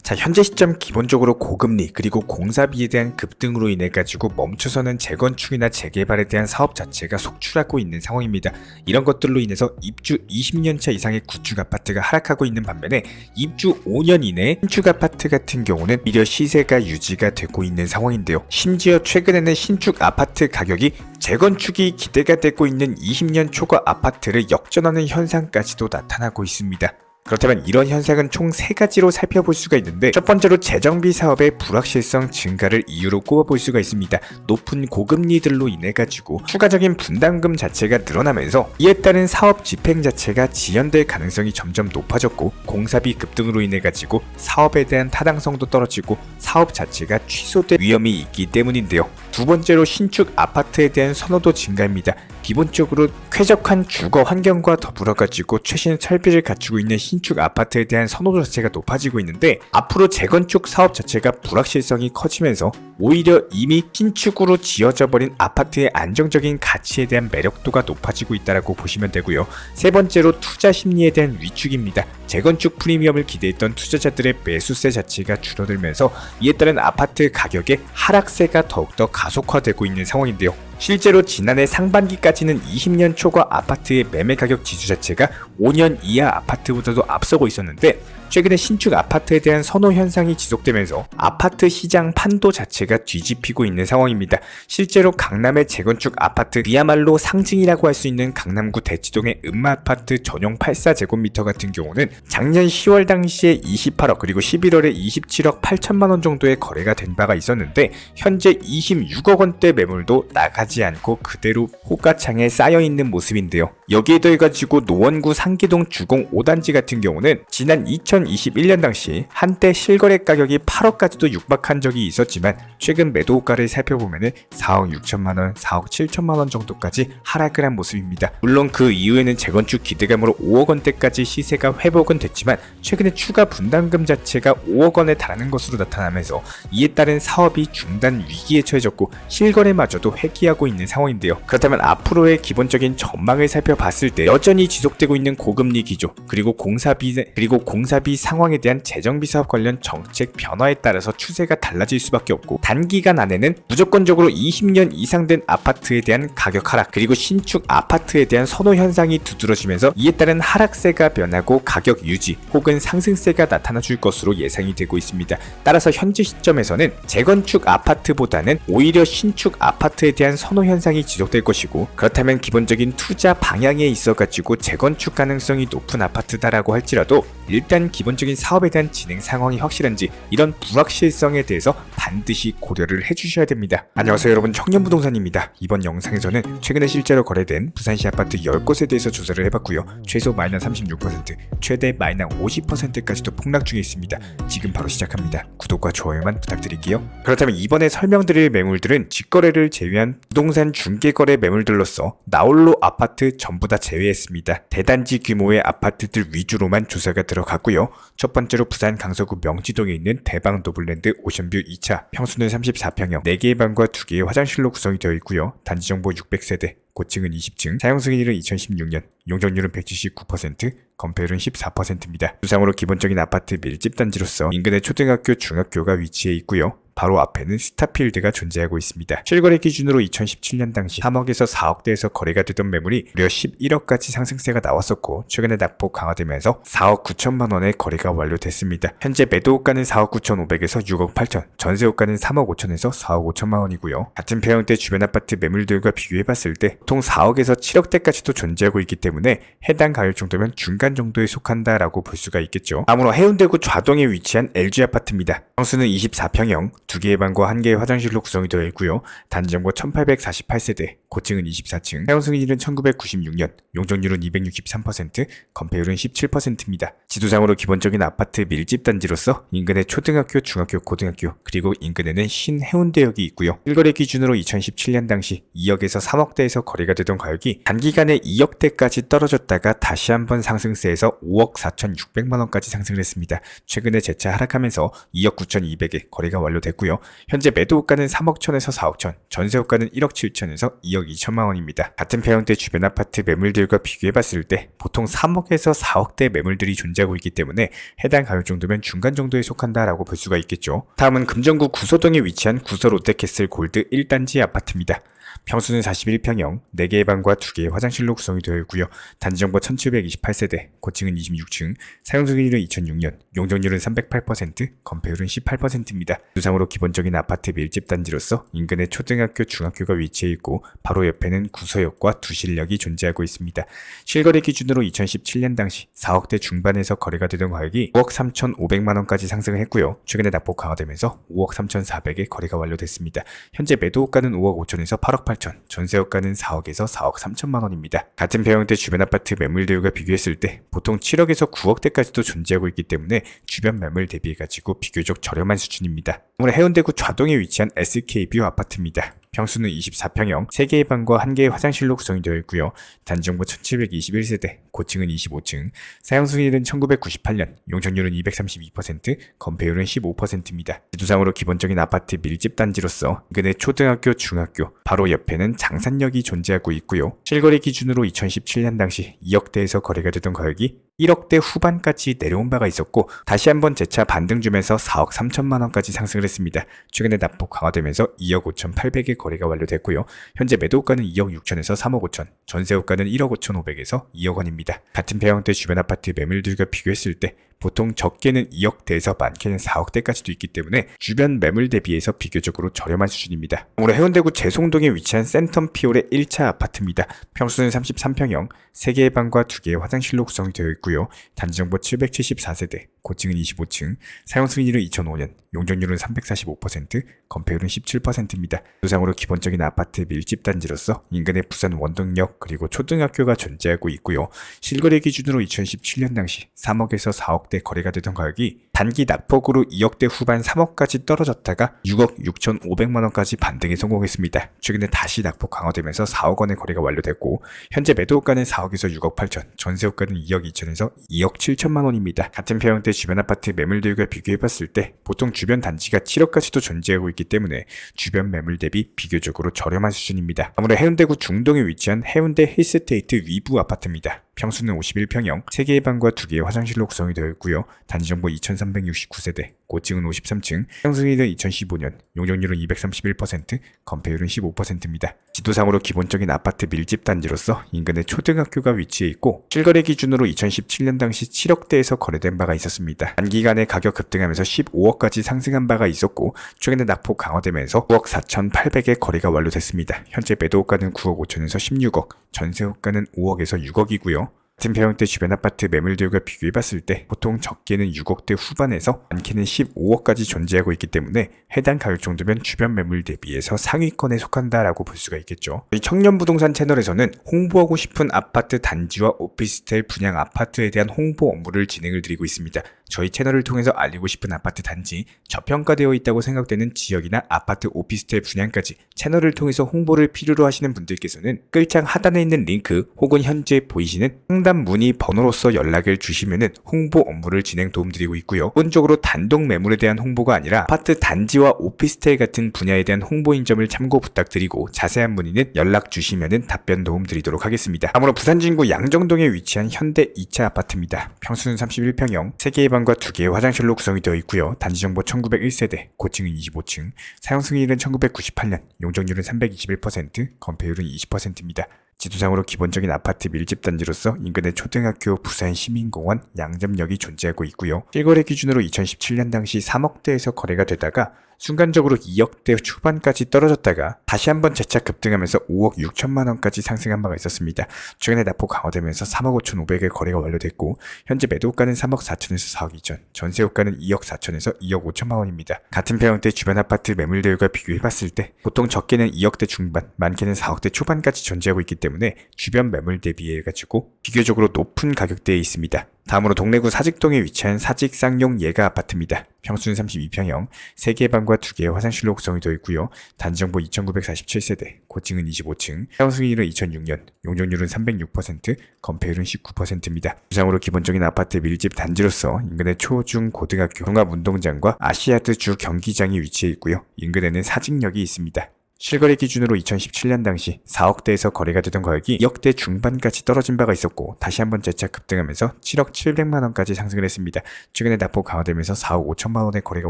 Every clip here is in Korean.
자, 현재 시점 기본적으로 고금리 그리고 공사비에 대한 급등으로 인해 가지고 멈춰서는 재건축이나 재개발에 대한 사업 자체가 속출하고 있는 상황입니다. 이런 것들로 인해서 입주 20년차 이상의 구축 아파트가 하락하고 있는 반면에 입주 5년 이내 신축 아파트 같은 경우는 미려 시세가 유지가 되고 있는 상황인데요. 심지어 최근에는 신축 아파트 가격이 재건축이 기대가 되고 있는 20년 초과 아파트를 역전하는 현상까지도 나타나고 있습니다. 그렇다면 이런 현상은 총 3가지로 살펴볼 수가 있는데, 첫 번째로 재정비 사업의 불확실성 증가를 이유로 꼽아볼 수가 있습니다. 높은 고금리들로 인해 가지고 추가적인 분담금 자체가 늘어나면서 이에 따른 사업 집행 자체가 지연될 가능성이 점점 높아졌고, 공사비 급등으로 인해 가지고 사업에 대한 타당성도 떨어지고 사업 자체가 취소될 위험이 있기 때문인데요. 두 번째로 신축 아파트에 대한 선호도 증가입니다. 기본적으로 쾌적한 주거 환경과 더불어 가지고 최신 설비를 갖추고 있는 신축 아파트에 대한 선호도 자체가 높아지고 있는데, 앞으로 재건축 사업 자체가 불확실성이 커지면서 오히려 이미 신축으로 지어져 버린 아파트의 안정적인 가치에 대한 매력도가 높아지고 있다고 보시면 되고요. 세 번째로 투자 심리에 대한 위축입니다. 재건축 프리미엄을 기대했던 투자자들의 매수세 자체가 줄어들면서 이에 따른 아파트 가격의 하락세가 더욱더 가속화되고 있는 상황인데요. 실제로 지난해 상반기까지는 20년 초과 아파트의 매매 가격 지수 자체가 5년 이하 아파트보다도 앞서고 있었는데, 최근에 신축 아파트에 대한 선호 현상이 지속되면서 아파트 시장 판도 자체가 뒤집히고 있는 상황입니다. 실제로 강남의 재건축 아파트, 그야말로 상징이라고 할 수 있는 강남구 대치동의 음마아파트 전용 84제곱미터 같은 경우는 작년 10월 당시에 28억 그리고 11월에 27억 8천만원 정도의 거래가 된 바가 있었는데, 현재 26억 원대 매물도 나가지 않고 그대로 호가창에 쌓여있는 모습인데요. 여기에 더해가지고 노원구 상기동 주공 5단지 같은 경우는 지난 2021년 당시 한때 실거래 가격이 8억까지도 육박한 적이 있었지만, 최근 매도가를 살펴보면 4억 6천만원, 4억 7천만원 정도까지 하락을 한 모습입니다. 물론 그 이후에는 재건축 기대감으로 5억 원대까지 시세가 회복은 됐지만, 최근에 추가 분담금 자체가 5억 원에 달하는 것으로 나타나면서 이에 따른 사업이 중단 위기에 처해졌고 실거래마저도 회귀하고 있는 상황인데요. 그렇다면 앞으로의 기본적인 전망을 살펴봤을 때 여전히 지속되고 있는 고금리 기조, 그리고 공사비 상황에 대한 재정비 사업 관련 정책 변화에 따라서 추세가 달라질 수밖에 없고, 단기간 안에는 무조건적으로 20년 이상 된 아파트에 대한 가격 하락, 그리고 신축 아파트에 대한 선호 현상이 두드러지면서 이에 따른 하락세가 변하고 가격 유지 혹은 상승세가 나타나 줄 것으로 예상이 되고 있습니다. 따라서 현재 시점에서는 재건축 아파트보다는 오히려 신축 아파트에 대한 선호 현상이 지속될 것이고, 그렇다면 기본적인 투자 방향에 있어가지고 재건축 가능성이 높은 아파트다라고 할지라도 일단 기본적인 사업에 대한 진행 상황이 확실한지 이런 불확실성에 대해서 반드시 고려를 해주셔야 됩니다. 안녕하세요 여러분, 청년부동산입니다. 이번 영상에서는 최근에 실제로 거래된 부산시 아파트 10곳에 대해서 조사를 해봤고요. 최소 마이너스 36%, 최대 마이너스 50%까지도 폭락 중에 있습니다. 지금 바로 시작합니다. 구독과 좋아요만 부탁드릴게요. 그렇다면 이번에 설명드릴 매물들은 직거래를 제외한 부동산 중개거래 매물들로서 나홀로 아파트 전부 다 제외했습니다. 대단지 규모의 아파트들 위주로만 조사가 들어갔고요. 첫 번째로 부산 강서구 명지동에 있는 대방 노블랜드 오션뷰 2차, 평수는 34평형, 4개의 방과 2개의 화장실로 구성이 되어 있고요. 단지 정보 600세대, 고층은 20층, 사용 승인일은 2016년, 용적률은 179%, 건폐율은 14%입니다. 두상으로 기본적인 아파트 밀집 단지로서 인근에 초등학교, 중학교가 위치해 있고요. 바로 앞에는 스타필드가 존재하고 있습니다. 실거래 기준으로 2017년 당시 3억에서 4억대에서 거래가 되던 매물이 무려 11억까지 상승세가 나왔었고, 최근에 낙폭 강화되면서 4억 9천만 원의 거래가 완료됐습니다. 현재 매도가는 4억 9,500에서 6억 8천, 전세호가는 3억 5천에서 4억 5천만 원이고요. 같은 평형대 주변 아파트 매물들과 비교해봤을 때 보통 4억에서 7억대까지도 존재하고 있기 때문에 해당 가격 정도면 중간 정도에 속한다라고 볼 수가 있겠죠. 다음으로 해운대구 좌동에 위치한 LG 아파트입니다. 평수는 24평형, 2개의 방과 1개의 화장실로 구성이 되어 있고요. 단지 정보 1848세대, 고층은 24층, 사용 승인일은 1996년, 용적률은 263%, 건폐율은 17%입니다. 지도상으로 기본적인 아파트 밀집 단지로서 인근에 초등학교, 중학교, 고등학교, 그리고 인근에는 신해운대역이 있고요. 실거래 기준으로 2017년 당시 2억에서 3억대에서 거래가 되던 가격이 단기간에 2억대까지 떨어졌다가 다시 한번 상승세에서 5억 4,600만 원까지 상승을 했습니다. 최근에 재차 하락하면서 2억 9,200에 거래가 완료됐고, 완료됐고요. 현재 매도가는 3억 1천에서 4억 1천, 전세호가는 1억 7천에서 2억 2천만 원입니다. 같은 평형대 주변 아파트 매물들과 비교해봤을 때 보통 3억에서 4억대 매물들이 존재하고 있기 때문에 해당 가격 정도면 중간 정도에 속한다라고 볼 수가 있겠죠. 다음은 금정구 구서동에 위치한 구서 롯데캐슬 골드 1단지 아파트입니다. 평수는 41평형, 4개의 방과 2개의 화장실로 구성이 되어 있고요. 단지정보 1728세대, 고층은 26층, 사용승인율은 2006년, 용적률은 308%, 건폐율은 18%입니다. 두상으로 기본적인 아파트 밀집 단지로서 인근에 초등학교, 중학교가 위치해 있고 바로 옆에는 구서역과 두실역이 존재하고 있습니다. 실거래 기준으로 2017년 당시 4억대 중반에서 거래가 되던 가격이 5억 3,500만 원까지 상승을 했고요. 최근에 낙폭 강화되면서 5억 3,400에 거래가 완료됐습니다. 현재 매도가는 5억 5천에서 8억 8천, 전세호가는 4억에서 4억 3천만 원입니다. 같은 평형대 주변 아파트 매물들과 비교했을 때 보통 7억에서 9억대까지도 존재하고 있기 때문에 주변 매물 대비해가지고 비교적 저렴한 수준입니다. 오늘 해운대구 좌동에 위치한 SK뷰 아파트입니다. 평수는 24평형, 3개의 방과 1개의 화장실로 구성이 되어 있고요. 단지정보 1721세대, 고층은 25층, 사용승인은 1998년, 용적률은 232%, 건폐율은 15%입니다. 지도상으로 기본적인 아파트 밀집 단지로서 인근의 초등학교, 중학교, 바로 옆에는 장산역이 존재하고 있고요. 실거래 기준으로 2017년 당시 2억대에서 거래가 되던 가격이 1억대 후반까지 내려온 바가 있었고 다시 한번 재차 반등 주면서 4억 3천만 원까지 상승을 했습니다. 최근에 낙폭 강화되면서 2억 5,800에 거래가 완료됐고요. 현재 매도가는 2억 6천에서 3억 5천, 전세호가는 1억 5,500에서 2억 원입니다. 같은 평형대 주변 아파트 매물들과 비교했을 때 보통 적게는 2억대에서 많게는 4억대까지도 있기 때문에 주변 매물 대비해서 비교적으로 저렴한 수준입니다. 오늘 해운대구 재송동에 위치한 센텀피올의 1차 아파트입니다. 평수는 33평형, 3개의 방과 2개의 화장실로 구성이 되어 있고요. 단지정보 774세대, 고층은 25층, 사용승인율은 2005년, 용적률은 345%, 건폐율은 17%입니다. 도상으로 기본적인 아파트 밀집 단지로서 인근의 부산 원동역 그리고 초등학교가 존재하고 있고요. 실거래 기준으로 2017년 당시 3억에서 4억대 거래가 되던 가격이 단기 낙폭으로 2억대 후반 3억까지 떨어졌다가 6억 6,500만 원까지 반등에 성공했습니다. 최근에 다시 낙폭 강화되면서 4억 원의 거래가 완료됐고 현재 매도가는 4억에서 6억 8천, 전세호가는 2억 2천에서 2억 7천만 원입니다. 같은 평형대 주변 아파트 매물들과 비교해봤을 때 보통 주변 단지가 7억까지도 존재하고 있기 때문에 주변 매물 대비 비교적으로 저렴한 수준입니다. 아무래도 해운대구 중동에 위치한 해운대 힐스테이트 위브 아파트입니다. 평수는 51평형, 3개의 방과 2개의 화장실로 구성이 되어 있고요. 단지정보 2369세대, 고층은 53층, 사용승인은 2015년, 용적률은 231%, 건폐율은 15%입니다. 지도상으로 기본적인 아파트 밀집 단지로서 인근에 초등학교가 위치해 있고 실거래 기준으로 2017년 당시 7억대에서 거래된 바가 있었습니다. 단기간에 가격 급등하면서 15억까지 상승한 바가 있었고 최근에 낙폭 강화되면서 9억 4,800에 거래가 완료됐습니다. 현재 매도가는 9억 5천에서 16억, 전세호가는 5억에서 6억이고요. 같은 평형대 주변 아파트 매물들과 비교해봤을 때 보통 적게는 6억대 후반에서 많게는 15억까지 존재하고 있기 때문에 해당 가격 정도면 주변 매물 대비해서 상위권에 속한다라고 볼 수가 있겠죠. 저희 청년부동산 채널에서는 홍보하고 싶은 아파트 단지와 오피스텔 분양 아파트에 대한 홍보 업무를 진행을 드리고 있습니다. 저희 채널을 통해서 알리고 싶은 아파트 단지, 저평가되어 있다고 생각되는 지역이나 아파트 오피스텔 분양까지 채널을 통해서 홍보를 필요로 하시는 분들께서는 끌장 하단에 있는 링크 혹은 현재 보이시는 상담 문의 번호로서 연락을 주시면은 홍보 업무를 진행 도움드리고 있고요. 기본적으로 단독 매물에 대한 홍보가 아니라 아파트 단지와 오피스텔 같은 분야에 대한 홍보인 점을 참고 부탁드리고 자세한 문의는 연락 주시면은 답변 도움드리도록 하겠습니다. 다음으로 부산 진구 양정동에 위치한 현대 2차 아파트입니다. 평수는 31평형, 3개의 방과 2개의 화장실로 구성이 되어 있고요. 단지정보 1901세대, 고층은 25층, 사용승인율은 1998년, 용적률은 321%, 건폐율은 20%입니다. 지도상으로 기본적인 아파트 밀집 단지로서 인근의 초등학교, 부산 시민공원, 양점역이 존재하고 있고요. 실거래 기준으로 2017년 당시 3억대에서 거래가 되다가 순간적으로 2억대 초반까지 떨어졌다가 다시 한번 재차 급등하면서 5억 6천만 원까지 상승한 바가 있었습니다. 최근에 낙폭 강화되면서 3억 5,500에 거래가 완료됐고 현재 매도가는 3억 4천에서 4억 2천, 전세호가는 2억 4천에서 2억 5천만 원입니다. 같은 평형대 주변 아파트 매물들과 비교해봤을 때 보통 적게는 2억대 중반, 많게는 4억대 초반까지 존재하고 있기 때문에 때문에 주변 매물 대비해 가지고 비교적으로 높은 가격대에 있습니다. 다음으로 동래구 사직동에 위치한 사직 쌍용 예가 아파트입니다. 평수는 32평형, 3개의 방과 2개의 화장실로 구성이 되어 있고요. 단지정보 2947세대, 고층은 25층, 사용승인은 2006년, 용적률은 306%, 건폐율은 19%입니다. 구상으로 기본적인 아파트 밀집 단지로서 인근에 초, 중, 고등학교, 종합운동장과 아시아드 주 경기장이 위치해 있고요. 인근에는 사직역이 있습니다. 실거래 기준으로 2017년 당시 4억대에서 거래가 되던 가격이 2억대 중반까지 떨어진 바가 있었고 다시 한번 재차 급등하면서 7억 700만원까지 상승을 했습니다. 최근에 납부 강화되면서 4억 5천만원의 거래가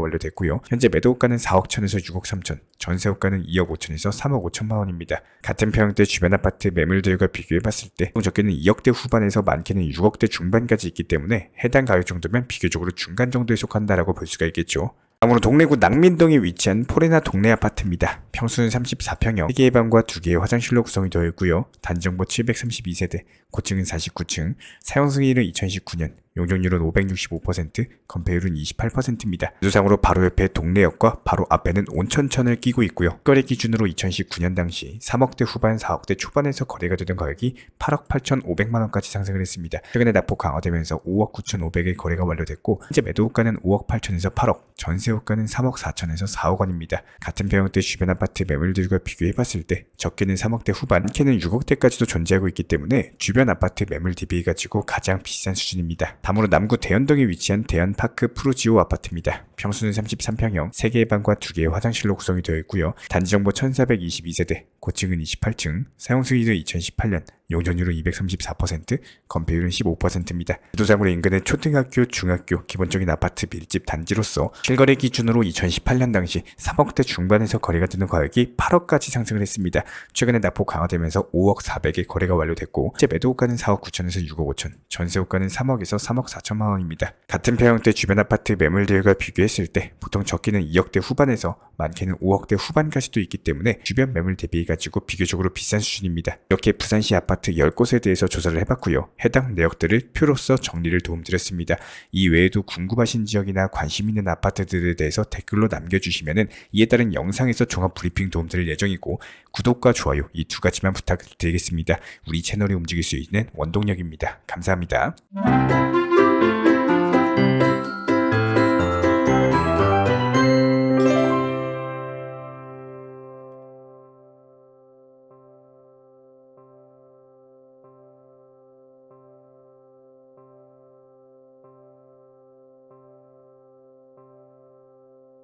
완료됐고요. 현재 매도가는 4억 1천에서 6억 3천, 전세호가는 2억 5천에서 3억 5천만원입니다. 같은 평형대 주변 아파트 매물들과 비교해봤을 때 적게는 2억대 후반에서 많게는 6억대 중반까지 있기 때문에 해당 가격 정도면 비교적으로 중간 정도에 속한다라고 볼 수가 있겠죠. 다음으로 동래구 낙민동에 위치한 포레나 동래 아파트입니다. 평수는 34평형, 3개의 방과 2개의 화장실로 구성이 되어 있고요. 단지정보 732세대, 고층은 49층, 사용승인은 2019년, 용적률은 565%, 건폐율은 28%입니다. 주상으로 바로 옆에 동래역과 바로 앞에는 온천천을 끼고 있고요. 거래 기준으로 2019년 당시 3억대 후반, 4억대 초반에서 거래가 되던 가격이 8억 8,500만원까지 상승을 했습니다. 최근에 납부 강화되면서 5억 9,500의 거래가 완료됐고 현재 매도가는 5억 8천에서 8억, 전세호가는 3억 4천에서 4억 원입니다. 같은 평형대 주변 아파트 매물들과 비교해봤을 때 적게는 3억대 후반, 많게는 6억대까지도 존재하고 있기 때문에 주변 아파트 매물 대비해가지고 가장 비싼 수준입니다. 다음으로 남구 대연동에 위치한 대연파크 프루지오 아파트입니다. 평수는 33평형, 3개의 방과 2개의 화장실로 구성이 되어 있고요. 단지정보 1422세대, 고층은 28층, 사용승인은 2018년, 용적률은 234%, 건폐율은 15%입니다. 지도상으로 인근의 초등학교, 중학교, 기본적인 아파트 밀집 단지로서 실거래 기준으로 2018년 당시 3억대 중반에서 거래가 되는 가격이 8억까지 상승을 했습니다. 최근에 납부 강화되면서 5억 400의 거래가 완료됐고 현재 매도가는 4억 9천에서 6억 5천, 전세호가는 3억에서 3억 4천만 원입니다. 같은 평형대 주변 아파트 매물들과 비교했을 때 보통 적게는 2억대 후반에서 많게는 5억대 후반까지도 있기 때문에 주변 매물 대비해가지고 비교적으로 비싼 수준입니다. 이렇게 부산시 아파트 10곳에 대해서 조사를 해봤고요. 해당 내역들을 표로써 정리를 도움드렸습니다. 이 외에도 궁금하신 지역이나 관심 있는 아파트들에 대해서 댓글로 남겨주시면 이에 따른 영상에서 종합 브리핑 도움드릴 예정이고 구독과 좋아요 이 두 가지만 부탁드리겠습니다. 우리 채널이 움직일 수 있는 원동력입니다. 감사합니다.